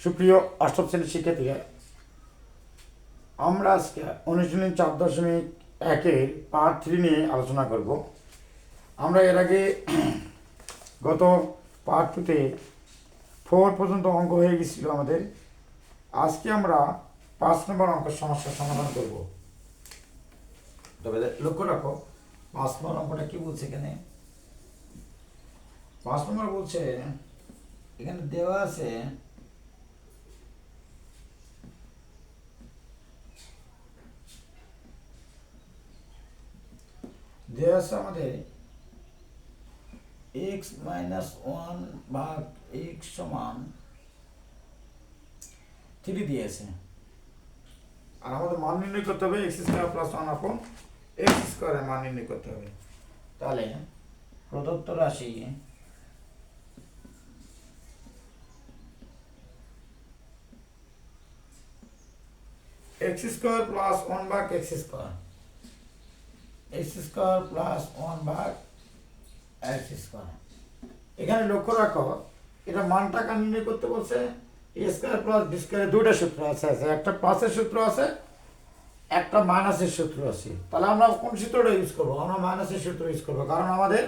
সুপ্রিয় অষ্টম শ্রেণীর শিক্ষার্থীরা, আমরা আজকে অনুশীলনী 4.1-এর পার্ট 3 নিয়ে আলোচনা করব। আমরা এর আগে গত পার্ট 2-তে 4 পর্যন্ত অঙ্ক হয়ে গেছিল আমাদের। আজকে আমরা 5 নম্বর অঙ্কের সমস্যার সমাধান করব। তবে লক্ষ্য রাখো 5 নম্বর অঙ্কটা কি বলছে এখানে। 5 নম্বর বলছে এখানে দেওয়া আছে আমাদের x - 1 ভাগ x সমান 3 দিয়েছে, আর আমাদের মান নির্ণয় করতে হবে x² + 1 আপন x² এর মান নির্ণয় করতে হবে। তাহলে প্রদত্ত রাশি x² + 1 ভাগ x² + 1 ভাগ x²। এখানে লক্ষ্য রাখো এটা মানটা নির্ণয় করতে বলছে। a² + b² এর দুইটা সূত্র আছে, একটা প্লাসের সূত্র আছে, একটা মাইনাসের সূত্র আছে। তাহলে আমরা কোন সূত্রটা ইউজ করব? আমরা মাইনাসের সূত্র ইউজ করব, কারণ আমাদের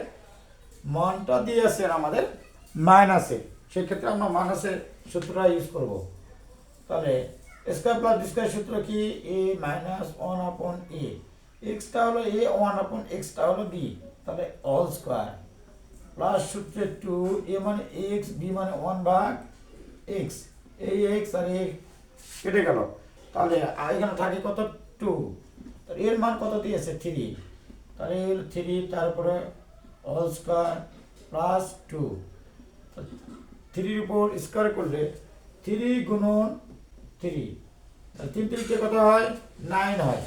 মানটা দিয়ে আছে আমাদের মাইনাসে, সেক্ষেত্রে আমরা মাইনাসের সূত্রটা ইউজ করব। তাহলে a² + b² সূত্র কি? a - 1/a। x-টা হলো a, 1/, x-টা হলো b, তাহলে হোল স্কয়ার প্লাস সূত্রে 2, a মানে x, b মানে 1 ভাগ x। এই x আর a কেটে গেল, তাহলে এখানে থাকে কত? 2। তাহলে এর মান কত দিয়েছে? 3। তাহলে 3, তারপরে হোল স্কয়ার প্লাস 2, 3 এর উপর স্কয়ার করলে 3 গুণন 3, তাহলে 3 3 কে কত হয়? 9 হয়।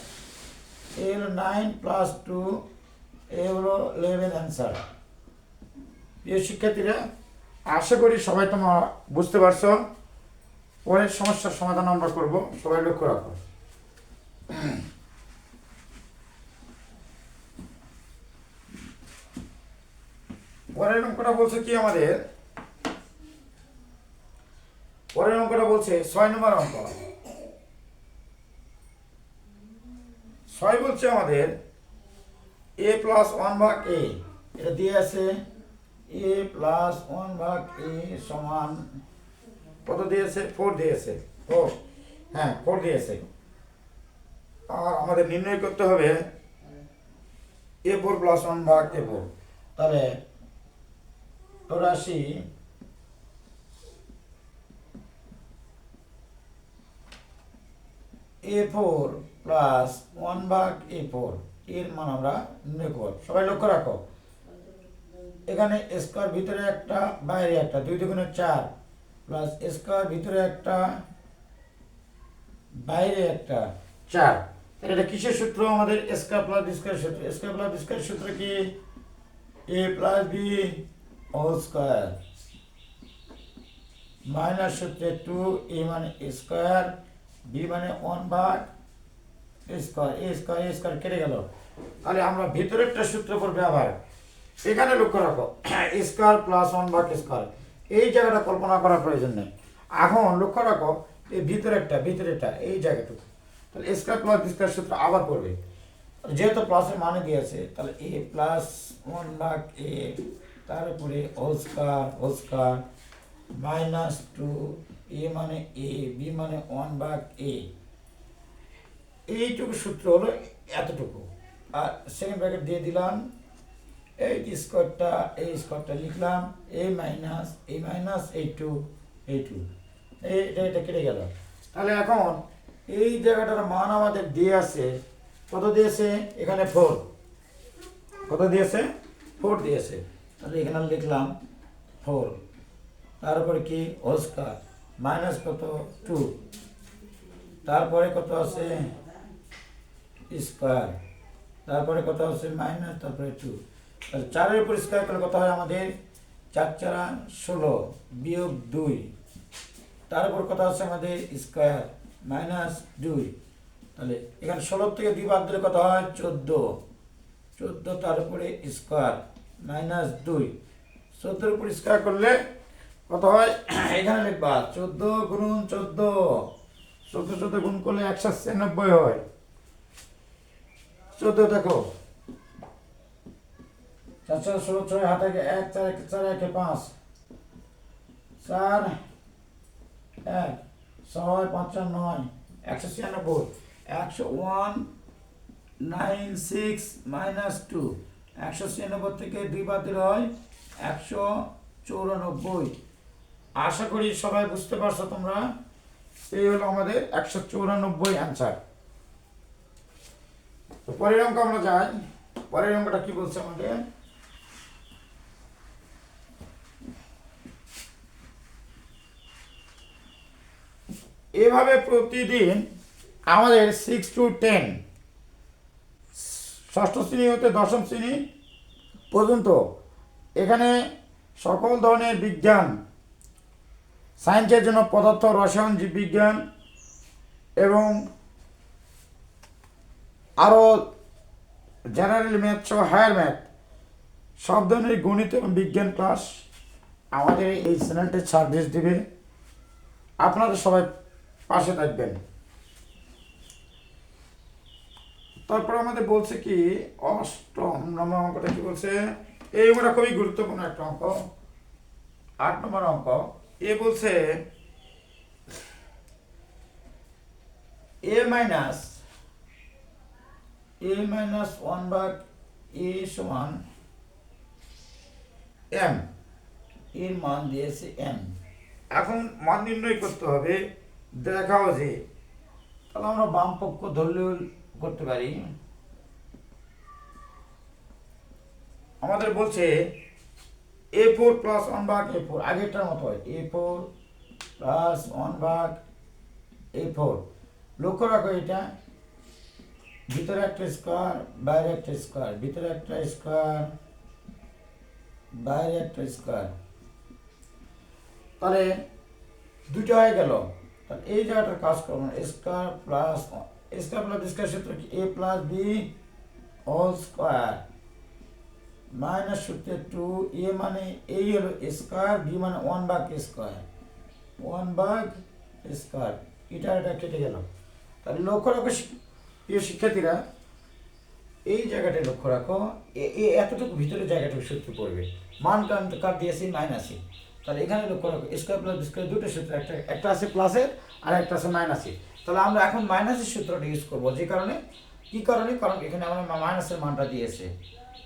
এ হলো 9 প্লাস 2, এ হলো 11 অ্যান্সার। প্রিয় শিক্ষার্থীরা, আশা করি সবাই তোমরা বুঝতে পারছো। পরের সমস্যার সমাধান আমরা করব, সবাই লক্ষ্য রাখো। পরের অঙ্কটা বলছে কি আমাদের? পরের অঙ্কটা বলছে 6 নম্বর অঙ্ক। 6 বলছে আমাদের a + 1 ভাগ a, এটা দিয়ে আছে a + 1 ভাগ a সমান কত দিয়েছে? 4 দিয়েছে। 4, হ্যাঁ 4 দিয়েছে। আর আমাদের নির্ণয় করতে হবে a4 + 1 ভাগ a4। তাহলে 84 a4 + 1 ভাগ a4 এর মান আমরা নির্ণয় করব। সবাই লক্ষ্য রাখো, এখানে স্কয়ার ভিতরে একটা বাইরে একটা, 2 দুগুণে 4 প্লাস স্কয়ার ভিতরে একটা বাইরে একটা 4। তাহলে এটা কিসের সূত্র? আমাদের স্কয়ার প্লাস বি স্কয়ার সূত্র। স্কয়ার প্লাস বি স্কয়ার সূত্র কি? a + b whole square minus সূত্রে 2, a মানে স্কয়ার, b মানে 1 ভাগ স্কয়ার, a স্কয়ার কেটে গেল। তাহলে আমরা ভিতরেরটা সূত্র করবে আবার। এখানে লক্ষ্য রাখো স্কয়ার প্লাস 1 ভাগ স্কয়ার, এই জায়গাটা কল্পনা করার প্রয়োজন নেই। এখন লক্ষ্য রাখো এই ভিতরেরটা এই জায়গাটুকু, তাহলে স্কয়ার প্লাস বি স্কয়ার সূত্র আবার করবে। যেহেতু প্লাসের মানে দিয়েছে, তাহলে a + 1 ভাগ a, তার উপরে হোল স্কয়ার মাইনাস 2, a মানে a, b মানে 1 ভাগ a। এইটুকু সূত্র হলো এতটুকু। আর সেকেন্ড ব্র্যাকেট দিয়ে দিলাম, এই স্কয়ারটা লিখলাম, a মাইনাস এই 2 এটা কেটে গেল। তাহলে এখন এই জায়গাটার মান আমাদের দিয়ে আছে কত? দিয়েছে এখানে 4। কত দিয়েছে? 4 দিয়েছে। তাহলে এখানে লিখলাম 4, তারপরে কি হোল স্কয়ার মাইনাস কত? 2, তারপরে কত আছে? স্কয়ার, তারপরে কত আছে? মাইনাস, তারপরে 2। তাহলে 4 এর উপর স্কয়ার করলে কত হয় আমাদের? 4 × 4 = 16 বিয়োগ 2, তার উপর কত আছে আমাদের? Square minus 2। তাহলে এখানে 16 থেকে 2 বাদ দিলে কত হয়? 14, তার উপরে স্কয়ার মাইনাস 2। 14 এর উপর স্কয়ার করলে কত হয় এখানে লিখবা 14 গুণন 14, 14 14 গুণ করলে 196 হয়। 14 দেখো 4 4 16 6 হাতে 1 4 1 4 1 5 4 1 6 5 9 196 196 মাইনাস 2 196 থেকে 2 বাদ দিলে হয় 194। আশা করি সবাই বুঝতে পারছো তোমরা। এই হলো আমাদের 194 অ্যান্সার। তো পরের অঙ্ক আমরা যাই। পরের অঙ্কটা কি বলছে আমাদের, এভাবে প্রতিদিন আমাদের 6 to 10 ষষ্ঠ শ্রেণী হতে দশম শ্রেণী পর্যন্ত এখানে সকল ধরনের বিজ্ঞান, সায়েন্সের জন্য পদার্থ, রসায়ন, জীববিজ্ঞান এবং আরও জেনারেল ম্যাথ সহ হায়ার ম্যাথ সব ধরনের গণিত এবং বিজ্ঞান ক্লাস আমাদের এই চ্যানেলটি সার্ভিস দিবে। আপনারা সবাই পাশে থাকবেন। তারপর আমাদের বলছে কি অষ্টম নম্বর অঙ্কটা কি বলছে, এই অঙ্কটা খুবই গুরুত্বপূর্ণ একটা অঙ্ক। 8 নম্বর অঙ্ক। এ বলছে a মাইনাস 1/a সমান m, এর মান দিয়েছে m। এখন মান নির্ণয় করতে হবে। দেখাও যে তাহলে আমরা বাম পক্ষ ধরলেও করতে পারি। আমাদের বলছে a4 প্লাস 1/a4, আগেরটার মতো হয় a4 প্লাস 1/a4। লক্ষ্য রাখো এটা ভিতরে একটা স্কোয়ার বাইরে একটা স্কোয়ার, ভিতরে একটা স্কোয়ার বাইরে একটা স্কোয়ার, তাহলে দুটো হয়ে গেল। তাহলে এই জায়গাটার কাজ করবো স্কোয়ার প্লাস স্কোয়ার সূত্র কি a plus B whole square minus সূত্র 2, এ মানে এই হলো স্কোয়ার, বি মানে 1/স্কোয়ার, 1/স্কোয়ার, এটা কেটে গেল। তাহলে লক্ষ্য রাখো প্রিয় শিক্ষার্থীরা, এই জায়গাটায় লক্ষ্য রাখো এতটুকু ভিতরে জায়গাটুকু সূত্র পড়বে। মান কার দিয়েছি মাইনাসে, তাহলে এখানে লক্ষ্য রাখো স্কোয়ার প্লাস স্কোয়ার দুটো সূত্র, একটা আছে প্লাসের আর একটা আছে মাইনাসের। তাহলে আমরা এখন মাইনাসের সূত্রটা ইউজ করবো। যে কারণে কি কারণে, কারণ এখানে আমরা মাইনাসের মানটা দিয়েছে।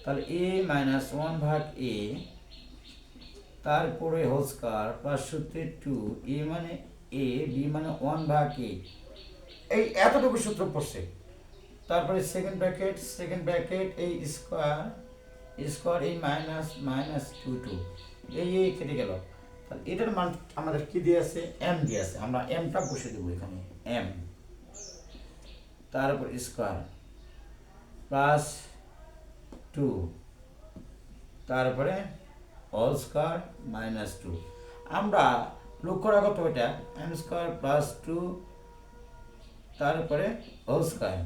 তাহলে a মাইনাস 1/a তারপরে হোল স্কয়ার প্লাস সূত্রে 2, a মানে a, b মানে 1/a, এই এতটুকু সূত্র পড়ছে। তারপরে সেকেন্ড ব্র্যাকেট এই স্কোয়ার এই মাইনাস 2 এই কেটে গেল। তাহলে এটার মান আমাদের কি দিয়েছে m দিয়েছে, আমরা mটা বসে দেবো এখানে m, তারপর স্কোয়ার প্লাস 2 তারপরে হোল স্কয়ার মাইনাস 2। আমরা লক্ষ্য রাখো তো এটা m স্কয়ার প্লাস 2 তারপরে হোল স্কয়ার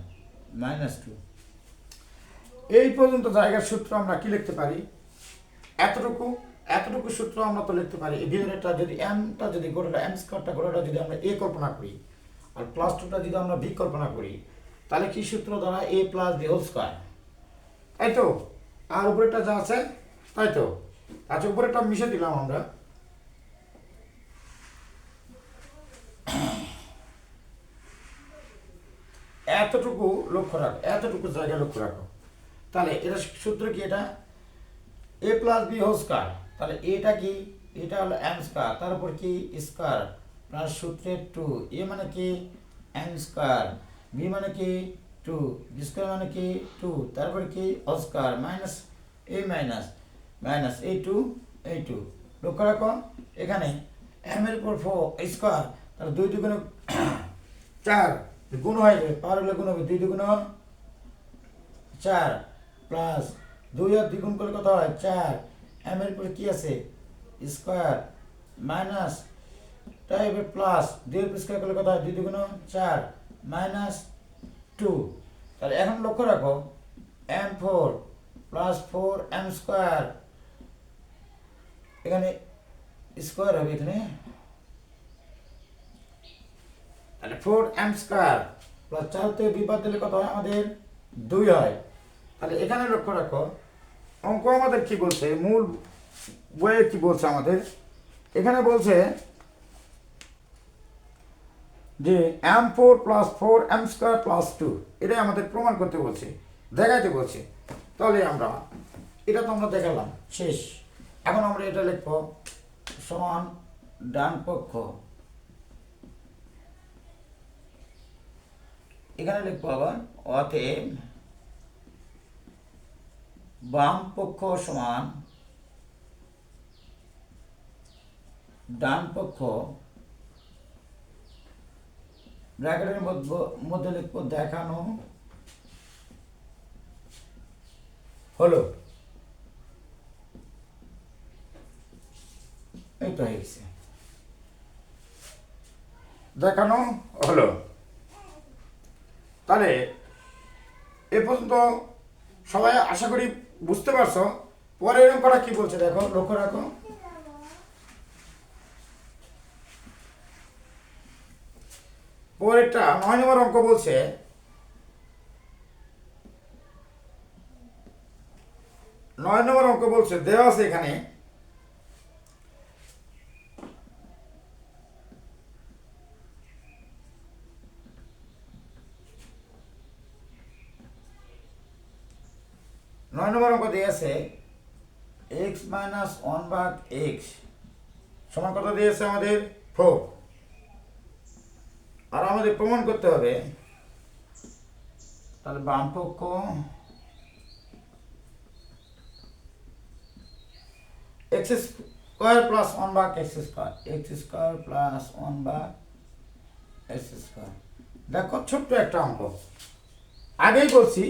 মাইনাস 2। এই পর্যন্ত জায়গার সূত্র আমরা কি লিখতে পারি, এতটুকু সূত্র আমরা তো লিখতে পারি। এই ভিতরেটা যদি mটা যদি গোটাটা m স্কয়ারটা গোটাটা যদি আমরা a কল্পনা করি আর প্লাস 2টা যদি আমরা b কল্পনা করি, তাহলে কি সূত্র দ্বারা a plus b whole square, তাই তো? আর উপরেটা যা আছে তাই তো। আচ্ছা উপরেটা মিশে দিলাম আমরা। এতটুকু লক্ষ্য রাখো, এতটুকু জায়গা লক্ষ্য রাখো। তাহলে এটা সূত্র কি, এটা a plus B whole square, তাহলে এটা কি, এটা হলো m স্কয়ার, তার উপর কি স্কয়ার প্লাস সূত্রের 2, a মানে কি m স্কয়ার, b মানে কি 2, b স্কয়ার মানে কি 2, তারপর কি হোল স্কয়ার মাইনাস এই 2 লক্ষ্য রাখো এখানে m এর উপর 4 স্কয়ার, তাহলে 2 দুগুণে 4 গুণ হয়ে যাবে, পাওয়ার হলে গুণ হবে 2 দুগুণ 4 প্লাস 2 আর 2 গুণ করলে কত হয় 4, m এর উপরে কি আছে স্কয়ার মাইনাস তাই প্লাস 2 এর স্কয়ার করলে কত হয় 2 দুগুণ 4 মাইনাস 2। তাহলে এখন লক্ষ্য রাখো m4 প্লাস 4m স্কয়ার, এখানে স্কোয়ার হবে এখানে, তাহলে 4m স্কোয়ার প্লাস 4 থেকে 2 বাদ দিলে কত হয় আমাদের 2 হয়। তাহলে এখানে লক্ষ্য রাখো অঙ্ক আমাদের কি বলছে, মূল বইয়ে কি বলছে আমাদের, এখানে বলছে যে m4 plus 4m square plus 2, এটাই আমাদের প্রমাণ করতে বলছে, দেখাইতে বলছে। তাহলে আমরা এটা তো আমরা দেখালাম, শেষ। এখন আমরা এটা লিখব সমান ডান পক্ষ, এখানে লিখবো আবার অতএব বাম পক্ষ সমান ডান পক্ষ, ব্র্যাকেটের মধ্যে লিখবো দেখানো হলো। এই তো হয়ে গেছে, দেখানো হলো। তাহলে এ পর্যন্ত সবাই আশা করি বুঝতে পারছো। পরের অঙ্কটা কি বলছে দেখো, লক্ষ্য রাখো। পরেরটা 9 নম্বর অঙ্ক বলছে 9 নম্বর অঙ্ক বলছে দেওয়া আছে এখানে অঙ্ক দিয়েছে x মাইনাস 1/x সমান কত দিয়েছে আমাদের 4, আর আমাদের প্রমাণ করতে হবে, তাহলে বাম পক্ষ x square plus 1/x square, x square plus 1/x square. দেখো ছোট্ট একটা অঙ্ক, আগেই বলছি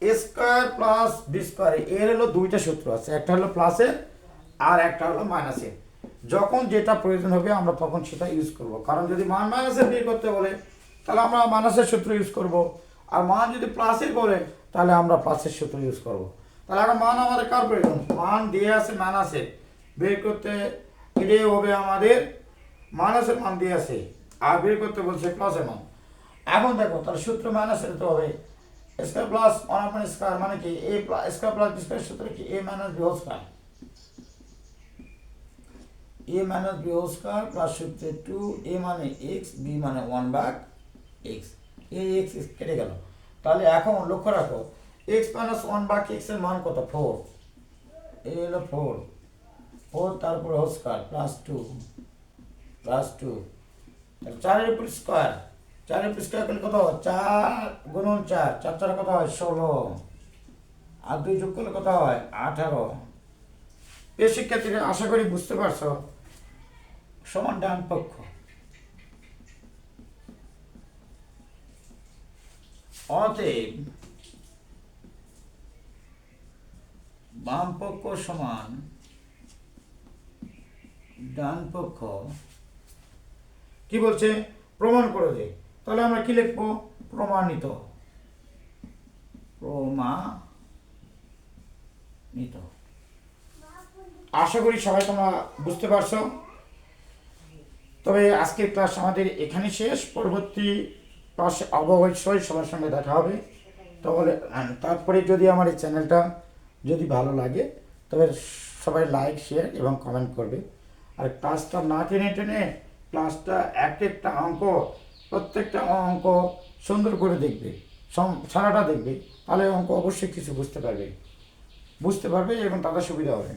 এ স্কোয়ার প্লাস বি স্কোয়ার, এর হলো দুইটা সূত্র আছে, একটা হলো প্লাসের আর একটা হলো মাইনাসের। যখন যেটা প্রয়োজন হবে আমরা তখন সেটা ইউজ করব, কারণ যদি মান মাইনাসের বের করতে বলে তাহলে আমরা মাইনাসের সূত্র ইউজ করব, আর মান যদি প্লাসের বলে তাহলে আমরা প্লাসের সূত্র ইউজ করব। তাহলে এখন মান আমাদের কার প্রয়োজন, মান দিয়ে আছে মাইনাসের, বের করতে এটাই হবে আমাদের মাইনাসের মান দিয়ে আছে, আর বের করতে বলছে প্লাসের মান। এখন দেখো তাহলে সূত্র মাইনাসের তো হবে স্কোয়ার প্লাস 1/* স্কোয়ার, মানে কি A square plus B square সূত্র কি a minus B whole square, a minus B whole square plus সূত্রে 2a মানে x, b মানে 1/x, এই x কেটে গেল। তাহলে এখন লক্ষ্য রাখো x মাইনাস 1/x এর মান কত 4, এই হলো 4 তারপর হোল স্কোয়ার প্লাস 2 তাহলে 4 এর উপর স্কোয়ার, 4 এর উপর স্কোয়ার করলে কত 4 গুণন 4, 4 4 কত হয় 16, আর 2 যোগ করলে কত হয় 18। প্রিয় শিক্ষার্থীরা আশা করি বুঝতে পারছো। সমান ডান পক্ষ, অতএব বাম পক্ষ সমান ডান পক্ষ, কি বলছে প্রমাণ করে দে। তাহলে আমরা কি লিখবো প্রমাণিত, আশা করি সবাই তোমরা বুঝতে পারছো। তবে আজকের ক্লাস আমাদের এখানে শেষ, পরবর্তী ক্লাসে অবশ্যই সবার সঙ্গে দেখা হবে। তাহলে তারপরে যদি আমার এই চ্যানেলটা যদি ভালো লাগে তবে সবাই লাইক শেয়ার এবং কমেন্ট করবে, আর ক্লাসটা না টেনে টেনে ক্লাসটা একটা অঙ্ক প্রত্যেকটা অঙ্ক সুন্দর করে দেখবে, সারাটা দেখবে, তাহলে অঙ্ক অবশ্যই কিছু বুঝতে পারবে এবং তাদের সুবিধা হবে।